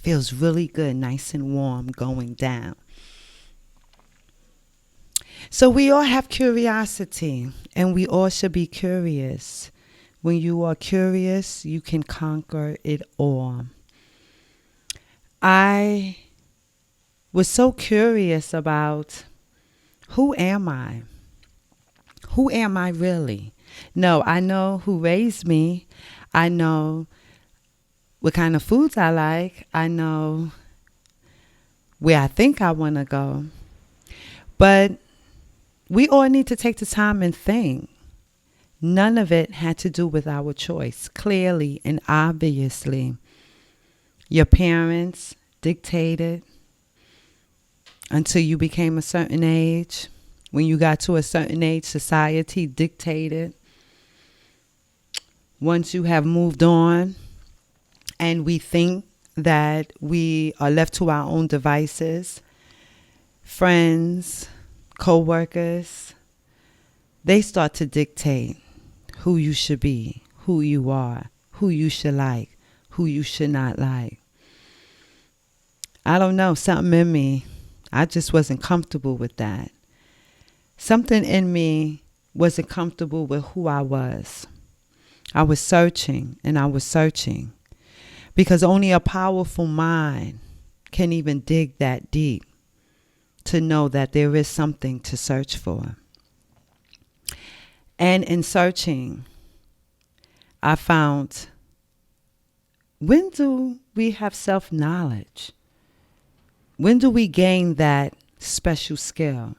Feels really good, nice and warm going down. So we all have curiosity, and we all should be curious. When you are curious, you can conquer it all. I was so curious about, who am I? Who am I really? No, I know who raised me. I know what kind of foods I like. I know where I think I want to go. But we all need to take the time and think. None of it had to do with our choice. Clearly and obviously, your parents dictated until you became a certain age. When you got to a certain age, society dictated. Once you have moved on and we think that we are left to our own devices, friends, co-workers, they start to dictate who you should be, who you are, who you should like, who you should not like. I don't know, something in me, I just wasn't comfortable with that. Something in me wasn't comfortable with who I was. I was searching and I was searching because only a powerful mind can even dig that deep to know that there is something to search for. And in searching, I found, when do we have self-knowledge? When do we gain that special skill?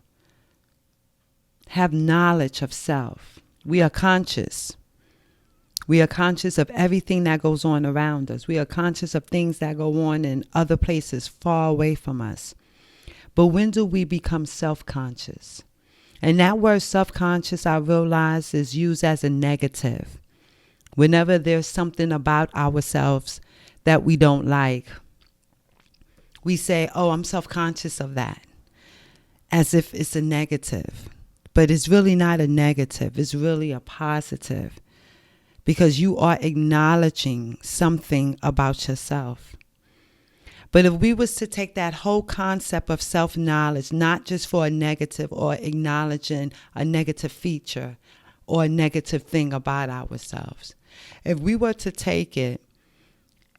Have knowledge of self. We are conscious. We are conscious of everything that goes on around us. We are conscious of things that go on in other places far away from us. But when do we become self-conscious? And that word self-conscious, I realize, is used as a negative. Whenever there's something about ourselves that we don't like, we say, oh, I'm self-conscious of that, as if it's a negative. But it's really not a negative. It's really a positive, because you are acknowledging something about yourself. But if we was to take that whole concept of self-knowledge, not just for a negative or acknowledging a negative feature or a negative thing about ourselves, if we were to take it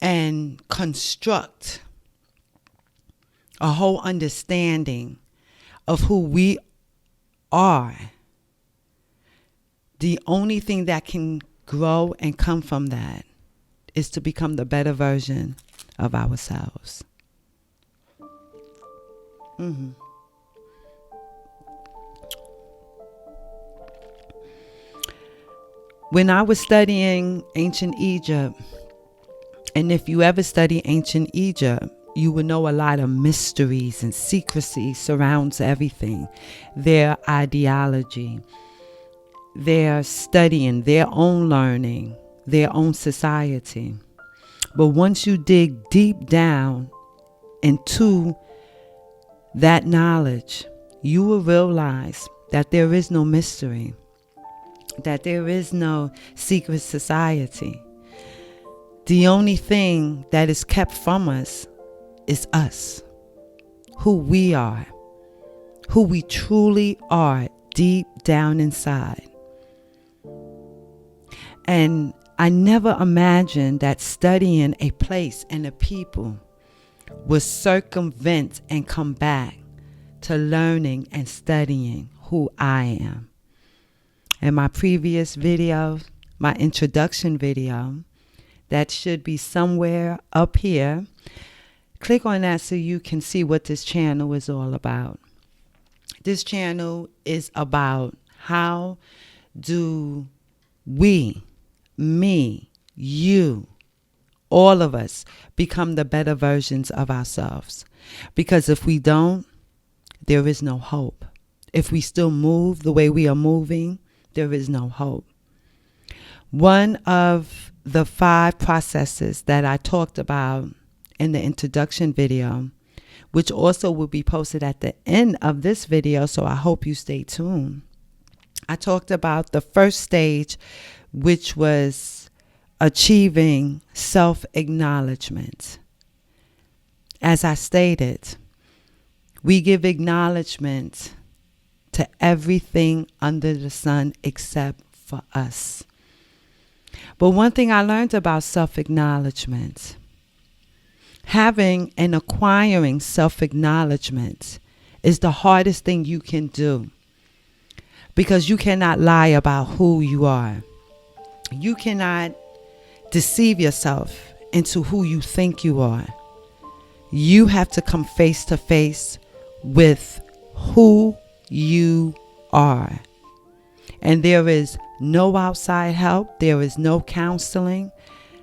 and construct a whole understanding of who we are, the only thing that can grow and come from that is to become the better version of ourselves. When I was studying ancient Egypt, and if you ever study ancient Egypt, you will know a lot of mysteries and secrecy surrounds everything. Their ideology, their studying, their own learning, their own society. But once you dig deep down into that knowledge, you will realize that there is no mystery, that there is no secret society. The only thing that is kept from us is us, who we are, who we truly are deep down inside. And I never imagined that studying a place and a people would circumvent and come back to learning and studying who I am. In my previous video, my introduction video, that should be somewhere up here. Click on that so you can see what this channel is all about. This channel is about how do we, me, you, all of us become the better versions of ourselves. Because if we don't, there is no hope. If we still move the way we are moving, there is no hope. One of the 5 processes that I talked about in the introduction video, which also will be posted at the end of this video, so I hope you stay tuned. I talked about the first stage, which was achieving self-acknowledgement. As I stated, we give acknowledgement to everything under the sun except for us. But one thing I learned about self-acknowledgement, having and acquiring self-acknowledgement is the hardest thing you can do, because you cannot lie about who you are. You cannot deceive yourself into who you think you are. You have to come face to face with who you are. And there is no outside help. There is no counseling.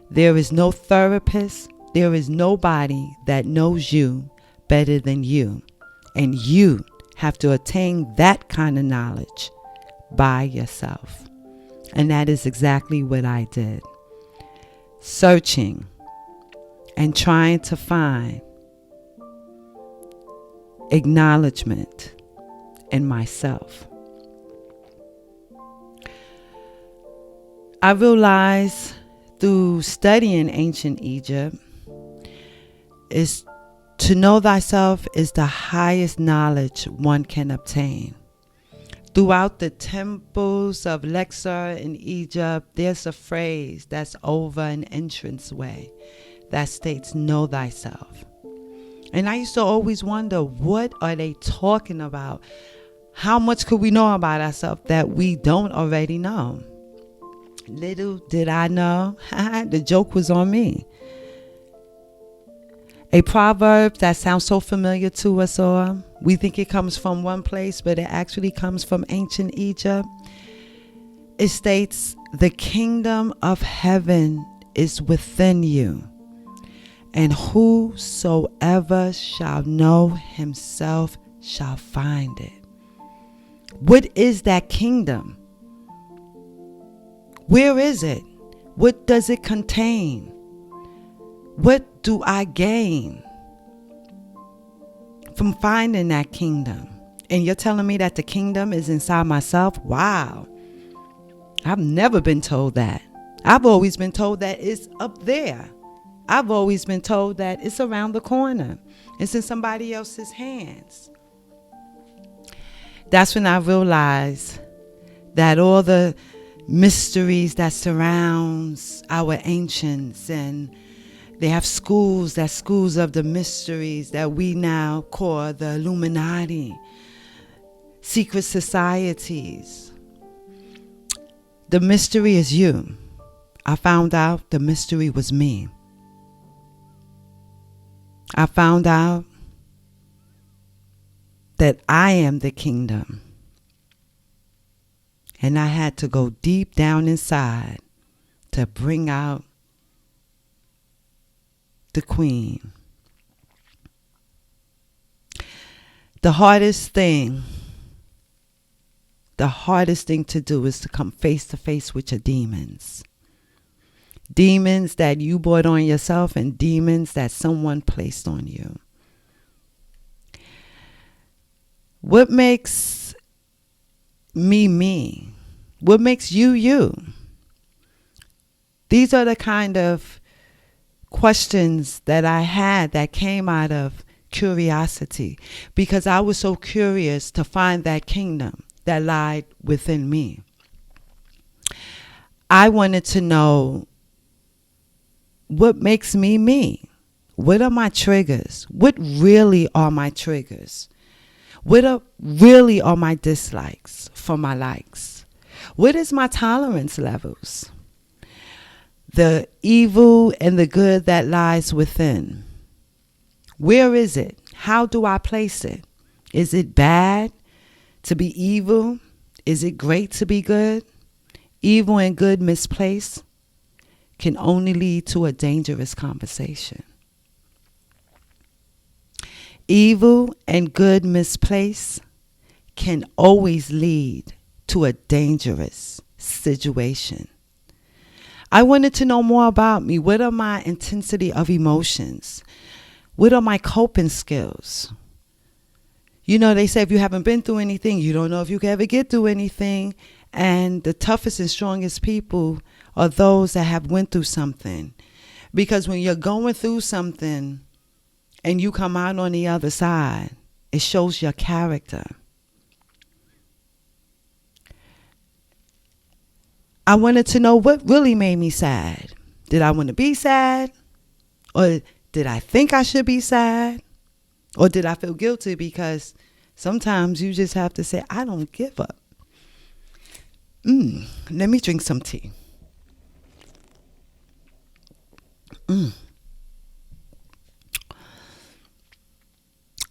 There is no therapist. There is nobody that knows you better than you. And you have to attain that kind of knowledge by yourself. And that is exactly what I did. Searching and trying to find acknowledgement in myself. I realized through studying ancient Egypt is to know thyself is the highest knowledge one can obtain. Throughout the temples of Luxor in Egypt, there's a phrase that's over an entranceway that states, know thyself. And I used to always wonder, what are they talking about? How much could we know about ourselves that we don't already know? Little did I know, the joke was on me. A proverb that sounds so familiar to us all. We think it comes from one place, but it actually comes from ancient Egypt. It states, the kingdom of heaven is within you, and whosoever shall know himself shall find it. What is that kingdom? Where is it? What does it contain? What do I gain from finding that kingdom? And you're telling me that the kingdom is inside myself? Wow. I've never been told that. I've always been told that it's up there. I've always been told that it's around the corner. It's in somebody else's hands. That's when I realized that all the mysteries that surrounds our ancients, and they have schools, that schools of the mysteries that we now call the Illuminati, secret societies. The mystery is you. I found out the mystery was me. I found out that I am the kingdom. And I had to go deep down inside to bring out the queen. The hardest thing to do is to come face to face with your demons. Demons that you brought on yourself and demons that someone placed on you. What makes me me? What makes you you? These are the kind of questions that I had that came out of curiosity, because I was so curious to find that kingdom that lied within me. I wanted to know, what makes me me? What are my triggers? What really are my triggers? What really are my dislikes for my likes? What is my tolerance levels? The evil and the good that lies within. Where is it? How do I place it? Is it bad to be evil? Is it great to be good? Evil and good misplaced can only lead to a dangerous conversation. Evil and good misplaced can always lead to a dangerous situation. I wanted to know more about me. What are my intensity of emotions? What are my coping skills? You know, they say if you haven't been through anything, you don't know if you can ever get through anything. And the toughest and strongest people are those that have went through something. Because when you're going through something, and you come out on the other side. It shows your character. I wanted to know what really made me sad. Did I want to be sad? Or did I think I should be sad? Or did I feel guilty? Because sometimes you just have to say, I don't give up. Let me drink some tea.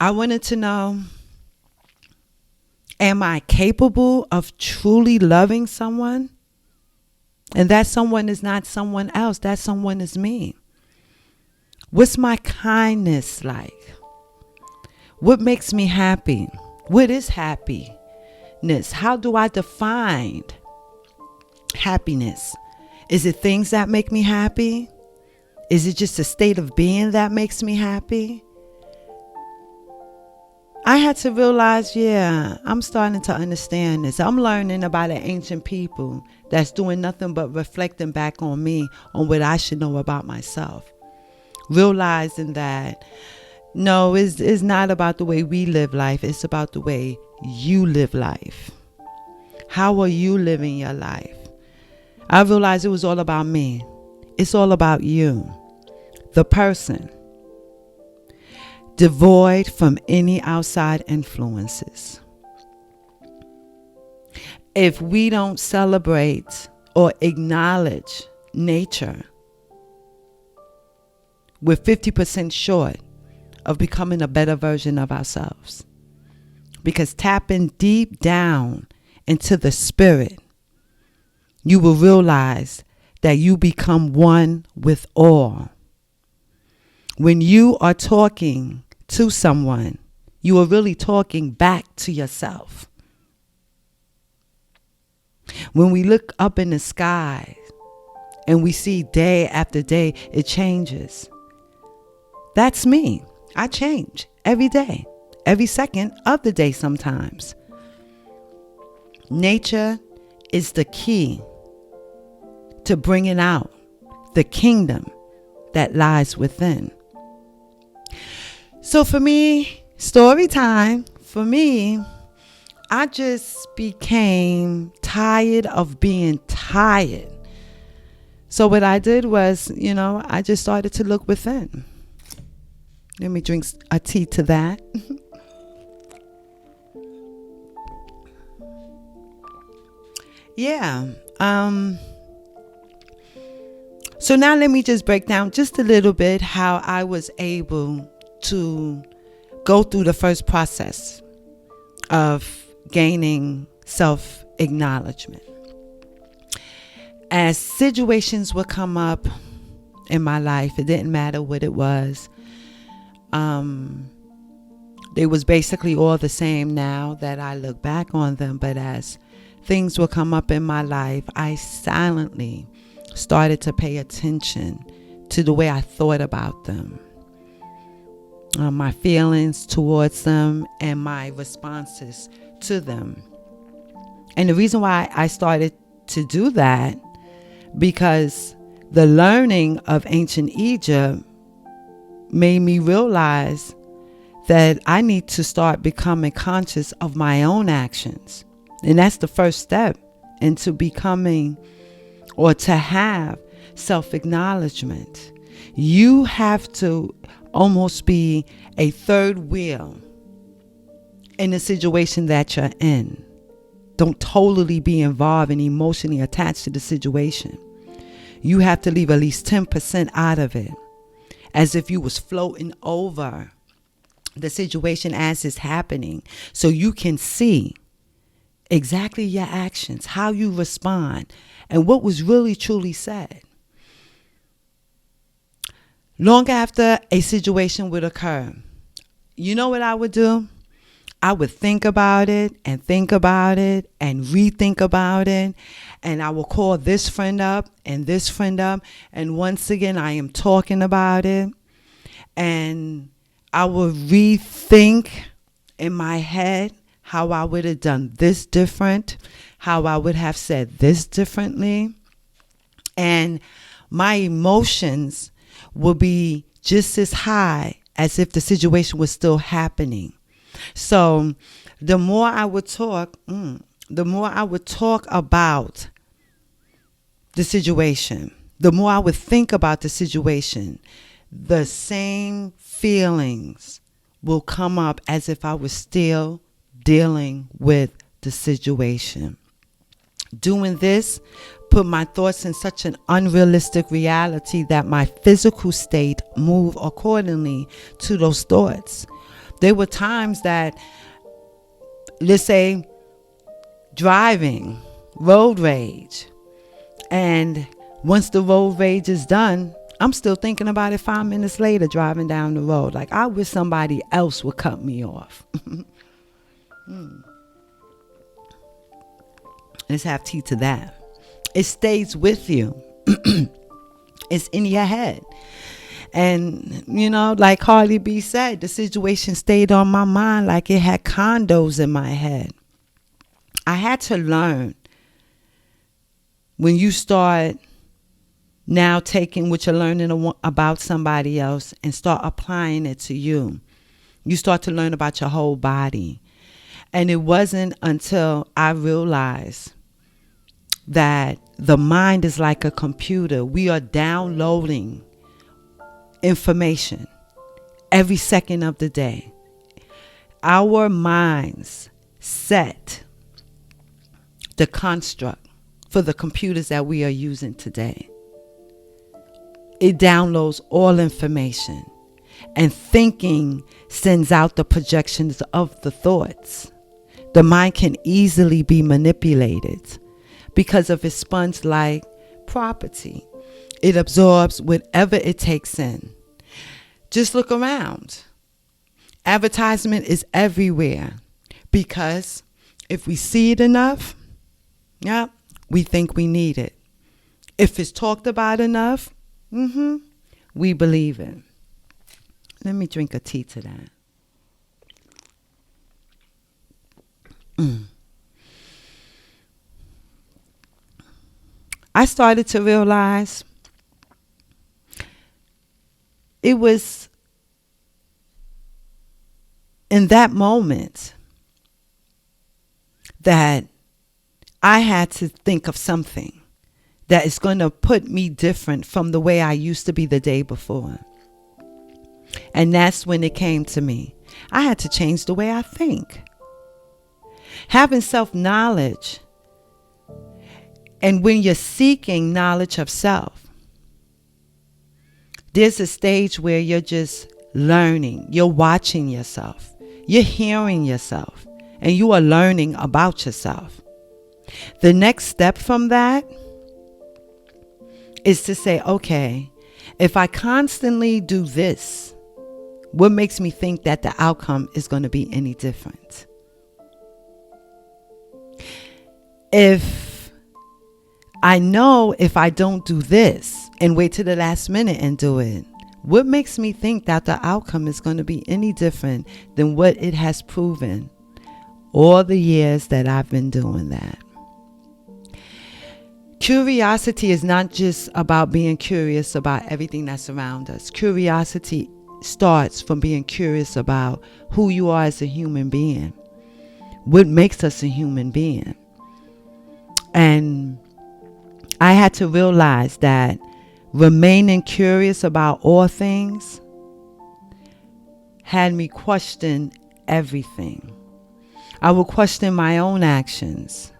I wanted to know, am I capable of truly loving someone? And that someone is not someone else. That someone is me. What's my kindness like? What makes me happy? What is happiness? How do I define happiness? Is it things that make me happy? Is it just a state of being that makes me happy? I had to realize, I'm starting to understand this. I'm learning about an ancient people that's doing nothing but reflecting back on me, on what I should know about myself. Realizing that, no, it's not about the way we live life. It's about the way you live life. How are you living your life? I realized it was all about me. It's all about you, the person, devoid from any outside influences. If we don't celebrate or acknowledge nature, we're 50% short of becoming a better version of ourselves. Because tapping deep down into the spirit, you will realize that you become one with all. When you are talking to someone, you are really talking back to yourself. When we look up in the sky and we see day after day, it changes. That's me. I change every day, every second of the day sometimes. Nature is the key to bringing out the kingdom that lies within. So for me, story time, for me, I just became tired of being tired. So what I did was, I just started to look within. Let me drink a tea to that. So now let me just break down just a little bit how I was able to go through the first process of gaining self-acknowledgement. As situations would come up in my life, it didn't matter what it was. They was basically all the same now that I look back on them. But as things will come up in my life, I silently started to pay attention to the way I thought about them, my feelings towards them, and my responses to them. And the reason why I started to do that, because the learning of ancient Egypt made me realize that I need to start becoming conscious of my own actions. And that's the first step into becoming, or to have, self-acknowledgement. You have to almost be a third wheel in the situation that you're in. Don't totally be involved and emotionally attached to the situation. You have to leave at least 10% out of it, as if you was floating over the situation as it's happening, so you can see exactly your actions, how you respond, and what was really truly said. Long after a situation would occur, you know what I would do? I would think about it and rethink about it. And I will call this friend up and this friend up. And once again, I am talking about it. And I will rethink in my head how I would have done this different, how I would have said this differently. And my emotions will be just as high as if the situation was still happening. So the more I would talk, about the situation, the more I would think about the situation, the same feelings will come up as if I was still dealing with the situation. Doing this put my thoughts in such an unrealistic reality that my physical state moved accordingly to those thoughts. There were times that, let's say, driving, road rage, and once the road rage is done, I'm still thinking about it 5 minutes later driving down the road. Like, I wish somebody else would cut me off. Let's have tea to that. It stays with you. It's in your head. And, like Cardi B said, the situation stayed on my mind like it had condos in my head. I had to learn, when you start now taking what you're learning about somebody else and start applying it to you, you start to learn about your whole body. And it wasn't until I realized that the mind is like a computer. We are downloading information every second of the day. Our minds set the construct for the computers that we are using today. It downloads all information, and thinking sends out the projections of the thoughts. The mind can easily be manipulated because of its sponge-like property. It absorbs whatever it takes in. Just look around. Advertisement is everywhere because if we see it enough, we think we need it. If it's talked about enough, we believe it. Let me drink a tea to that. I started to realize it was in that moment that I had to think of something that is going to put me different from the way I used to be the day before. And that's when it came to me. I had to change the way I think. Having self-knowledge, and when you're seeking knowledge of self, there's a stage where you're just learning. You're watching yourself. You're hearing yourself. And you are learning about yourself. The next step from that is to say, okay, if I constantly do this, what makes me think that the outcome is going to be any different? If I know if I don't do this and wait to the last minute and do it, what makes me think that the outcome is going to be any different than what it has proven all the years that I've been doing that? Curiosity is not just about being curious about everything that's around us. Curiosity starts from being curious about who you are as a human being. What makes us a human being? And I had to realize that remaining curious about all things had me question everything. I would question my own actions.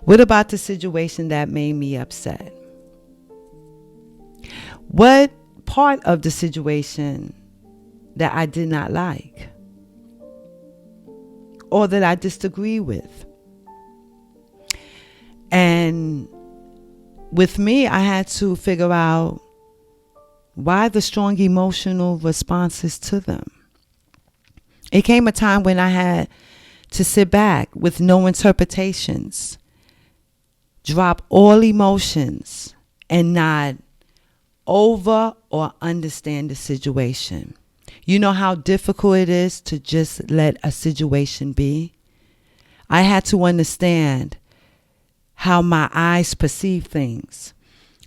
What about the situation that made me upset? What part of the situation that I did not like or that I disagree with? And with me, I had to figure out why the strong emotional responses to them. It came a time when I had to sit back with no interpretations, drop all emotions, and not over or understand the situation. You know how difficult it is to just let a situation be? I had to understand how my eyes perceive things.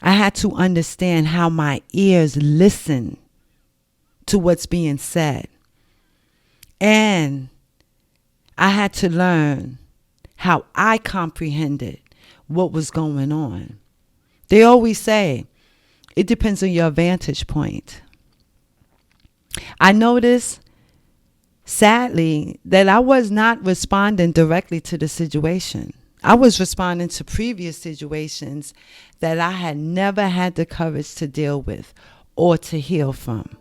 I had to understand how my ears listen to what's being said. And I had to learn how I comprehended what was going on. They always say, it depends on your vantage point. I noticed, sadly, that I was not responding directly to the situation. I was responding to previous situations that I had never had the courage to deal with or to heal from.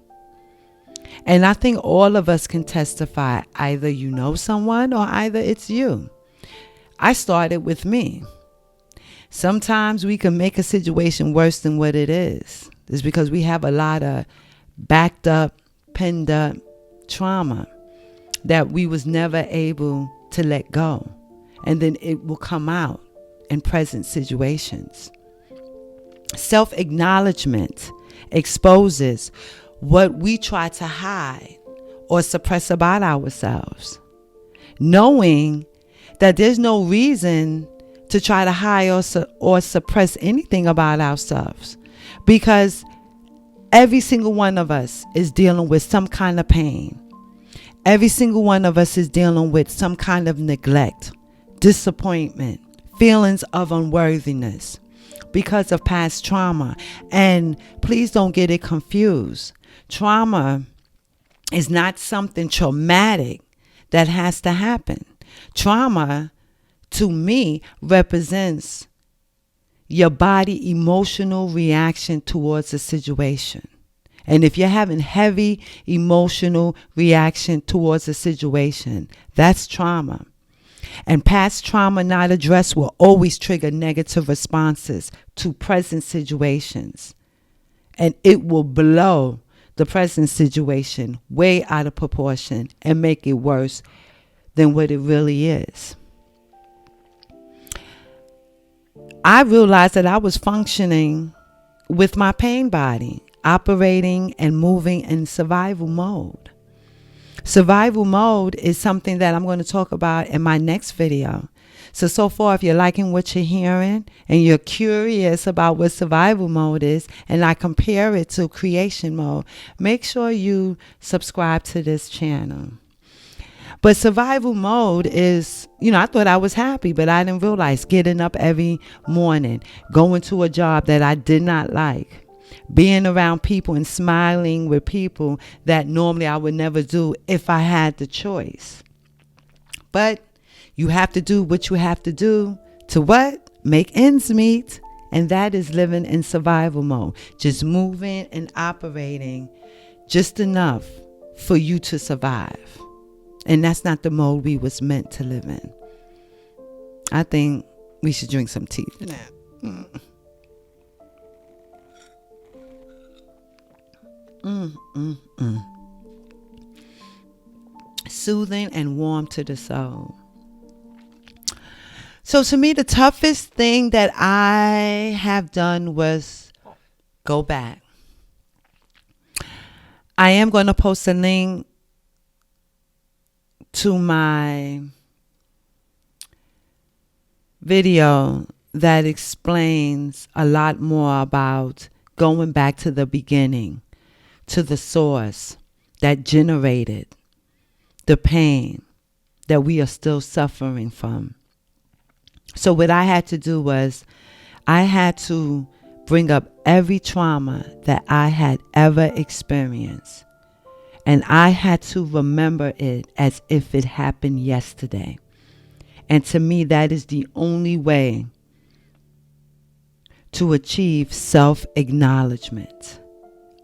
And I think all of us can testify, either you know someone or either it's you. I started with me. Sometimes we can make a situation worse than what it is. It's because we have a lot of backed up, pinned up trauma that we was never able to let go. And then it will come out in present situations. Self-acknowledgement exposes what we try to hide or suppress about ourselves. Knowing that there's no reason to try to hide or suppress anything about ourselves, because every single one of us is dealing with some kind of pain. Every single one of us is dealing with some kind of neglect, disappointment, feelings of unworthiness because of past trauma. And please don't get it confused. Trauma is not something traumatic that has to happen. Trauma, to me, represents your body emotional reaction towards a situation. And if you're having heavy emotional reaction towards a situation, that's trauma. And past trauma not addressed will always trigger negative responses to present situations. And it will blow the present situation way out of proportion and make it worse than what it really is. I realized that I was functioning with my pain body, operating and moving in survival mode. Survival mode is something that I'm going to talk about in my next video. So far, if you're liking what you're hearing and you're curious about what survival mode is, and I compare it to creation mode, make sure you subscribe to this channel. But survival mode is, I thought I was happy, but I didn't realize getting up every morning, going to a job that I did not like, being around people and smiling with people that normally I would never do if I had the choice. But you have to do what you have to do to what? Make ends meet. And that is living in survival mode. Just moving and operating just enough for you to survive. And that's not the mode we was meant to live in. I think we should drink some tea for that. Soothing and warm to the soul. So to me, the toughest thing that I have done was go back. I am going to post a link to my video that explains a lot more about going back to the beginning, to the source that generated the pain that we are still suffering from. So what I had to do was I had to bring up every trauma that I had ever experienced. And I had to remember it as if it happened yesterday. And to me, that is the only way to achieve self-acknowledgement.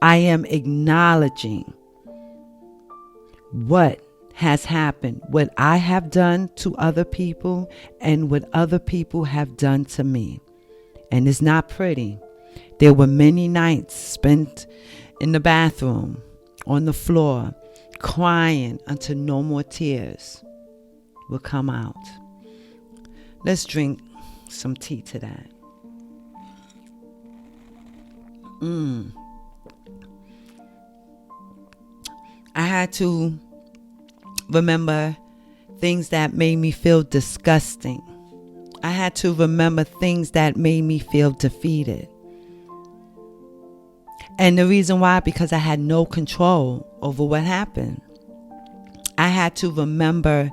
I am acknowledging what has happened, what I have done to other people and what other people have done to me. And it's not pretty. There were many nights spent in the bathroom, on the floor, crying until no more tears will come out. Let's drink some tea to that. I had to remember things that made me feel disgusting. I had to remember things that made me feel defeated. And the reason why, because I had no control over what happened. I had to remember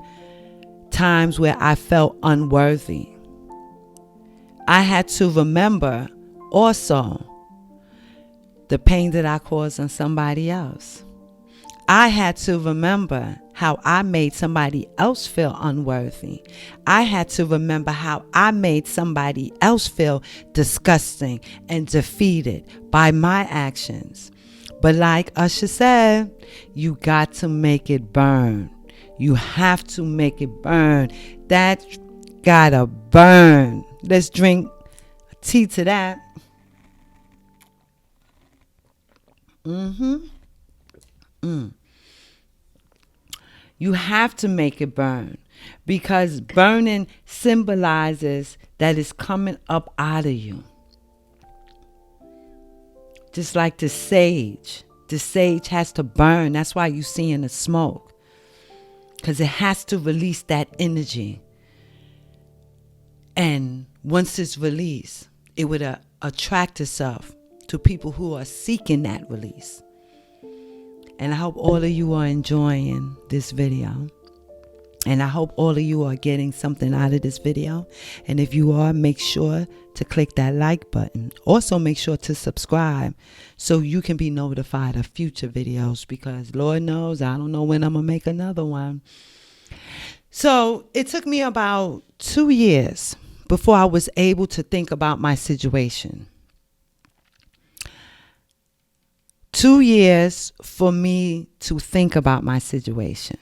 times where I felt unworthy. I had to remember also the pain that I caused on somebody else. I had to remember how I made somebody else feel unworthy. I had to remember how I made somebody else feel disgusting and defeated by my actions. But like Usher said, you got to make it burn. You have to make it burn. That gotta burn. Let's drink tea to that. You have to make it burn, because burning symbolizes that it's coming up out of you. Just like the sage. The sage has to burn. That's why you see in the smoke, because it has to release that energy. And once it's released, it would attract itself to people who are seeking that release. And I hope all of you are enjoying this video. And I hope all of you are getting something out of this video. And if you are, make sure to click that like button. Also, make sure to subscribe so you can be notified of future videos, because Lord knows I don't know when I'm going to make another one. So it took me about 2 years before I was able to think about my situation. 2 years for me to think about my situation.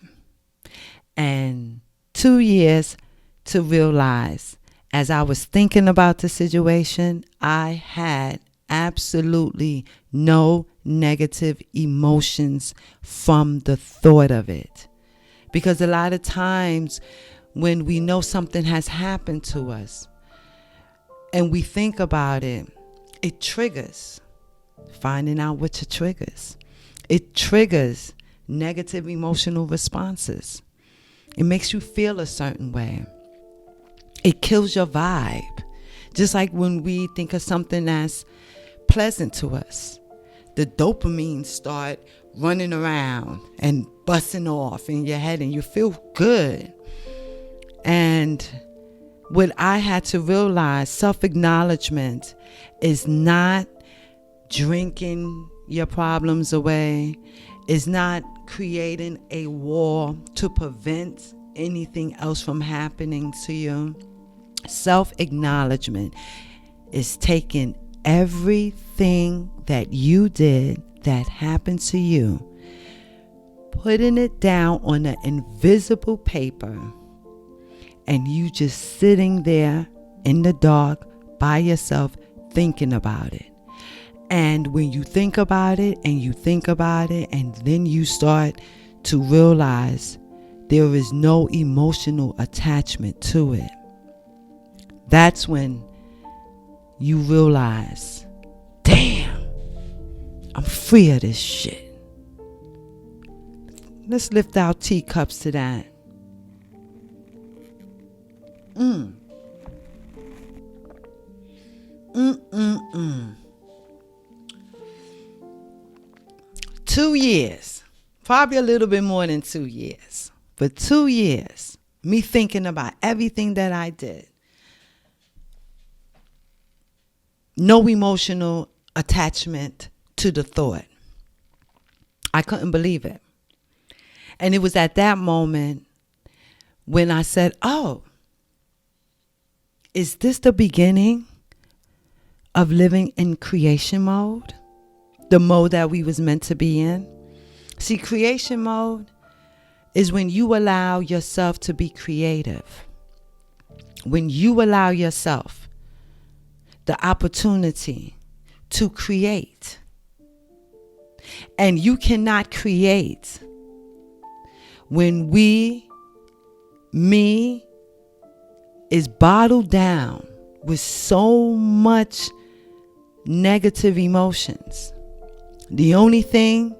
And 2 years to realize, as I was thinking about the situation, I had absolutely no negative emotions from the thought of it. Because a lot of times when we know something has happened to us and we think about it, it triggers. Finding out what your triggers. It triggers negative emotional responses. It makes you feel a certain way. It kills your vibe. Just like when we think of something that's pleasant to us, the dopamine start running around and busting off in your head and you feel good. And what I had to realize, self-acknowledgement is not drinking your problems away, is not creating a wall to prevent anything else from happening to you. Self-acknowledgement is taking everything that you did that happened to you, putting it down on an invisible paper, and you just sitting there in the dark by yourself thinking about it. And when you think about it and you think about it, and then you start to realize there is no emotional attachment to it, that's when you realize, damn, I'm free of this shit. Let's lift our teacups to that. 2 years, probably a little bit more than 2 years, but 2 years, me thinking about everything that I did. No emotional attachment to the thought. I couldn't believe it. And it was at that moment when I said, oh, is this the beginning of living in creation mode? The mode that we was meant to be in? See, creation mode is when you allow yourself to be creative. When you allow yourself the opportunity to create. And you cannot create when me is bottled down with so much negative emotions. The only thing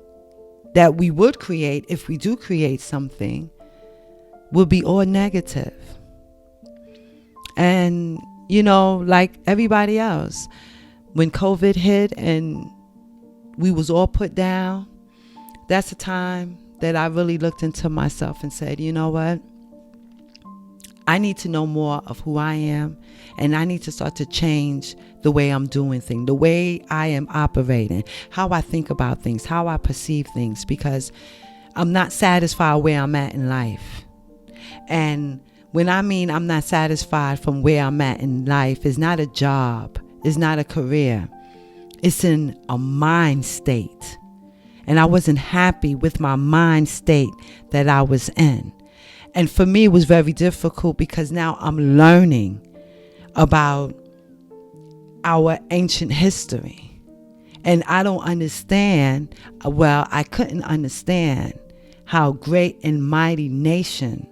that we would create, if we do create something, would be all negative. And, you know, like everybody else, when COVID hit and we was all put down, that's the time that I really looked into myself and said, you know what? I need to know more of who I am, and I need to start to change the way I'm doing things, the way I am operating, how I think about things, how I perceive things, because I'm not satisfied where I'm at in life. And when I mean I'm not satisfied from where I'm at in life, it's not a job, it's not a career, it's in a mind state. And I wasn't happy with my mind state that I was in. And for me, it was very difficult because now I'm learning about our ancient history. And I don't understand, I couldn't understand how great and mighty nation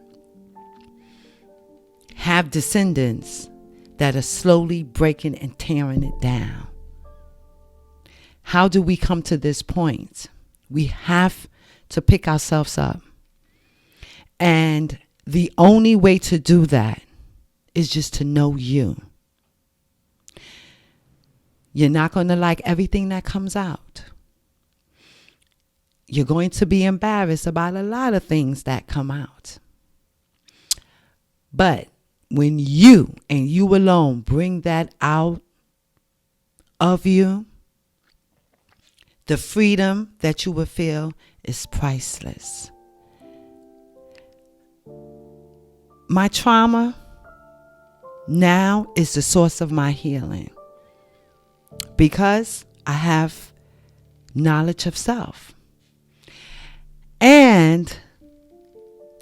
have descendants that are slowly breaking and tearing it down. How do we come to this point? We have to pick ourselves up. And the only way to do that is just to know you. You're not going to like everything that comes out. You're going to be embarrassed about a lot of things that come out. But when you and you alone bring that out of you, the freedom that you will feel is priceless. My trauma now is the source of my healing because I have knowledge of self. And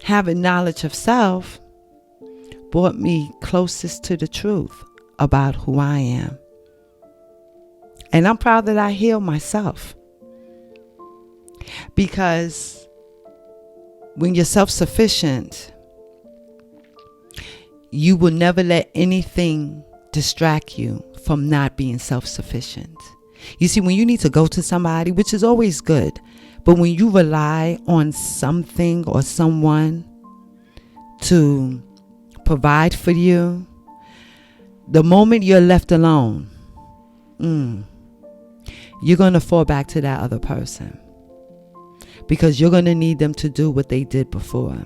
having knowledge of self brought me closest to the truth about who I am. And I'm proud that I healed myself. Because when you're self-sufficient, you will never let anything distract you from not being self-sufficient. You see, when you need to go to somebody, which is always good, but when you rely on something or someone to provide for you, the moment you're left alone, you're going to fall back to that other person because you're going to need them to do what they did before.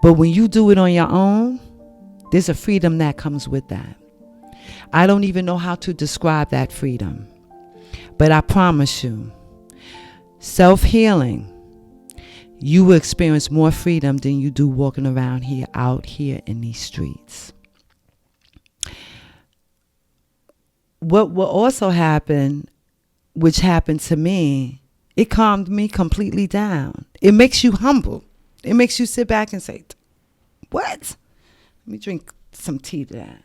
But when you do it on your own, there's a freedom that comes with that. I don't even know how to describe that freedom. But I promise you, self-healing, you will experience more freedom than you do walking around here, out here in these streets. What will also happen, which happened to me, it calmed me completely down. It makes you humble. It makes you sit back and say, what? Let me drink some tea to that.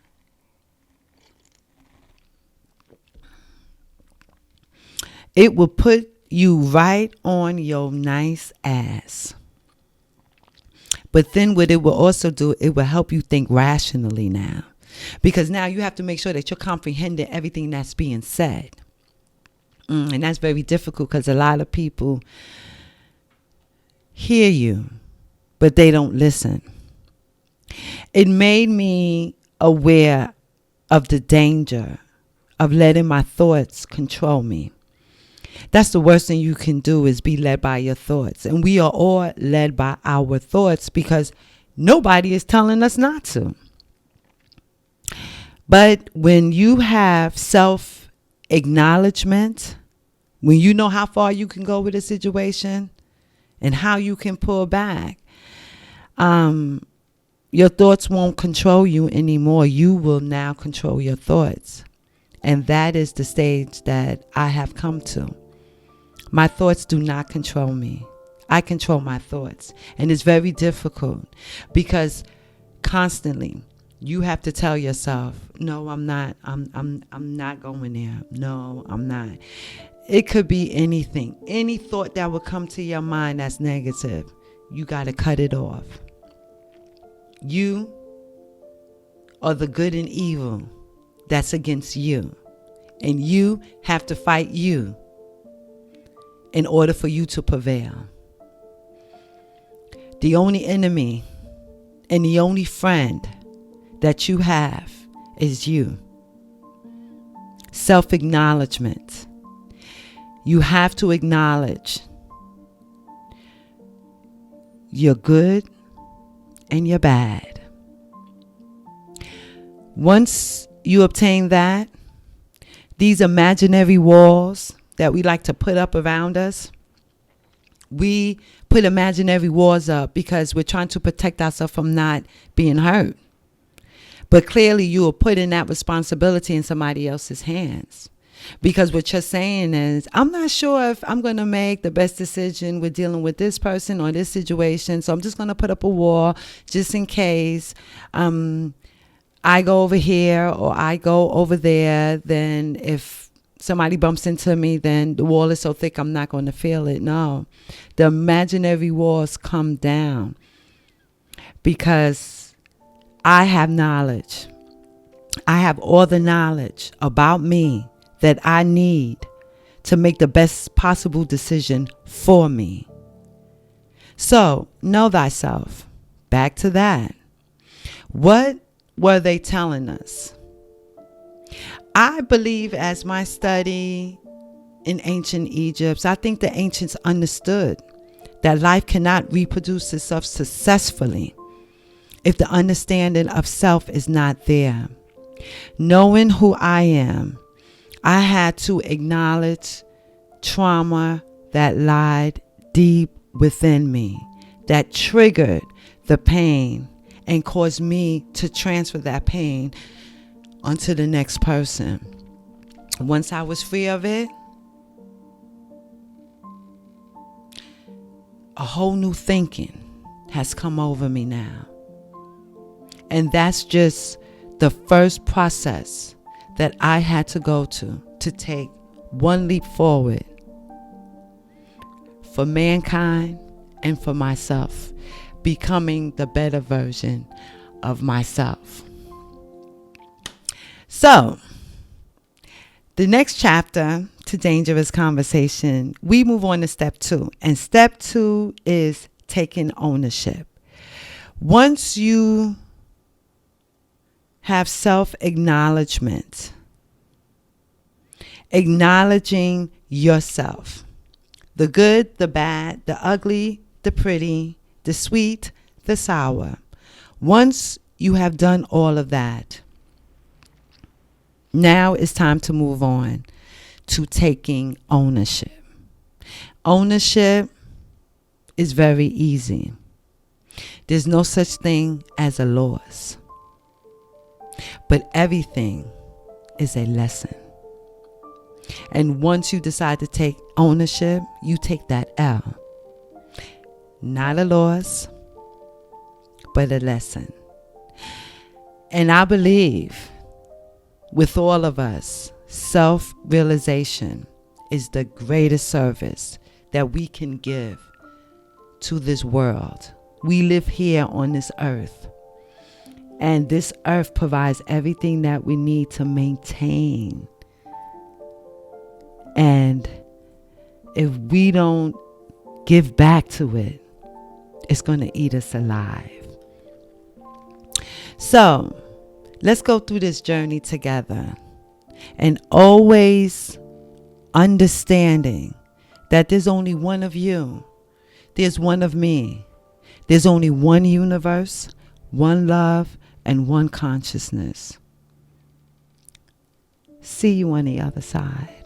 It will put you right on your nice ass. But then what it will also do, it will help you think rationally now. Because now you have to make sure that you're comprehending everything that's being said. And that's very difficult because a lot of people hear you, but they don't listen. It made me aware of the danger of letting my thoughts control me. That's the worst thing you can do is be led by your thoughts. And we are all led by our thoughts because nobody is telling us not to. But when you have self-acknowledgement, when you know how far you can go with a situation and how you can pull back, your thoughts won't control you anymore. You will now control your thoughts. And that is the stage that I have come to. My thoughts do not control me. I control my thoughts. And it's very difficult because constantly you have to tell yourself, no, I'm not. I'm not going there. No, I'm not. It could be anything. Any thought that would come to your mind that's negative, you got to cut it off. You are the good and evil that's against you. And you have to fight you in order for you to prevail. The only enemy and the only friend that you have is you. Self-acknowledgement. You have to acknowledge you're good and you're bad. Once you obtain that, these imaginary walls that we like to put up around us, we put imaginary walls up because we're trying to protect ourselves from not being hurt. But clearly you are putting that responsibility in somebody else's hands. Because what you're saying is, I'm not sure if I'm going to make the best decision with dealing with this person or this situation. So I'm just going to put up a wall just in case I go over here or I go over there. Then if somebody bumps into me, then the wall is so thick I'm not going to feel it. No, the imaginary walls come down because I have knowledge. I have all the knowledge about me that I need to make the best possible decision for me. So, know thyself. Back to that. What were they telling us? I believe, as my study in ancient Egypt, I think the ancients understood that life cannot reproduce itself successfully if the understanding of self is not there. Knowing who I am, I had to acknowledge trauma that lied deep within me, that triggered the pain and caused me to transfer that pain onto the next person. Once I was free of it, a whole new thinking has come over me now. And that's just the first process that I had to go to take one leap forward for mankind and for myself, becoming the better version of myself. So, the next chapter to Dangerous Conversation, we move on to step 2. And step 2 is taking ownership. Once you have self-acknowledgement, acknowledging yourself, the good, the bad, the ugly, the pretty, the sweet, the sour. Once you have done all of that, now it's time to move on to taking ownership. Ownership is very easy. There's no such thing as a loss. But everything is a lesson. And once you decide to take ownership, you take that L. Not a loss, but a lesson. And I believe with all of us, self-realization is the greatest service that we can give to this world. We live here on this earth. And this earth provides everything that we need to maintain. And if we don't give back to it, it's going to eat us alive. So, let's go through this journey together. And always understanding that there's only one of you. There's one of me. There's only one universe, one love, and one consciousness. See you on the other side.